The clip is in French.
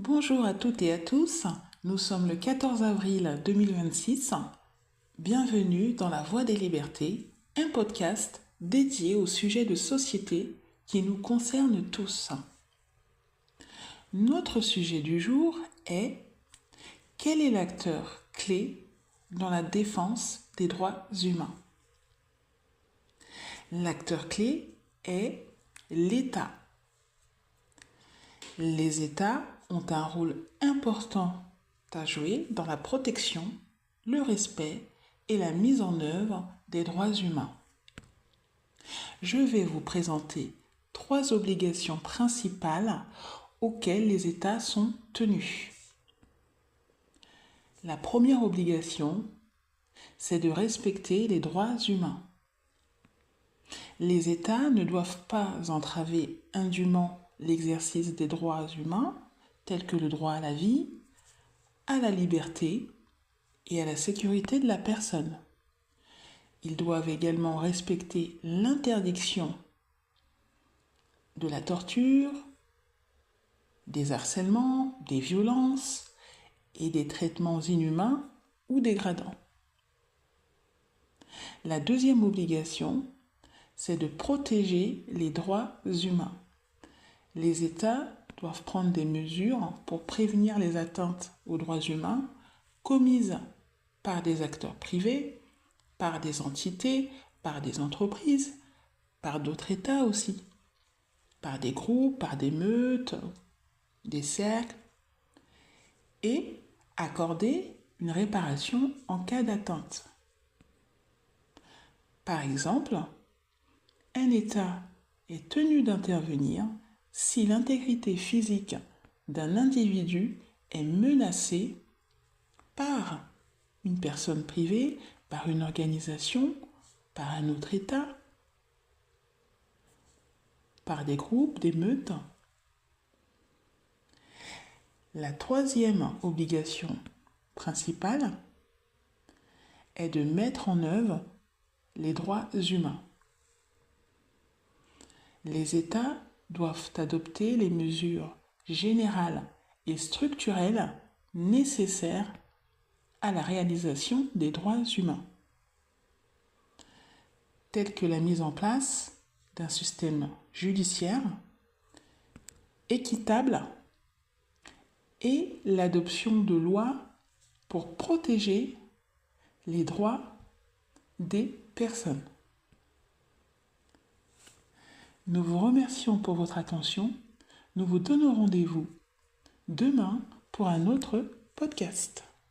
Bonjour à toutes et à tous, nous sommes le 14 avril 2026. Bienvenue dans La Voix des Libertés, un podcast dédié aux sujets de société qui nous concernent tous. Notre sujet du jour est: quel est l'acteur clé dans la défense des droits humains? L'acteur clé est l'État. Les États ont un rôle important à jouer dans la protection, le respect et la mise en œuvre des droits humains. Je vais vous présenter 3 obligations principales auxquelles les États sont tenus. La première obligation, c'est de respecter les droits humains. Les États ne doivent pas entraver indûment l'exercice des droits humains, tels que le droit à la vie, à la liberté et à la sécurité de la personne. Ils doivent également respecter l'interdiction de la torture, des harcèlements, des violences et des traitements inhumains ou dégradants. La deuxième obligation, c'est de protéger les droits humains. Les États doivent prendre des mesures pour prévenir les atteintes aux droits humains commises par des acteurs privés, par des entités, par des entreprises, par d'autres États aussi, par des groupes, par des meutes, des cercles, et accorder une réparation en cas d'atteinte. Par exemple, un État est tenu d'intervenir si l'intégrité physique d'un individu est menacée par une personne privée, par une organisation, par un autre État, par des groupes, des meutes. La troisième obligation principale est de mettre en œuvre les droits humains. Les États doivent adopter les mesures générales et structurelles nécessaires à la réalisation des droits humains, telles que la mise en place d'un système judiciaire équitable et l'adoption de lois pour protéger les droits des personnes. Nous vous remercions pour votre attention. Nous vous donnons rendez-vous demain pour un autre podcast.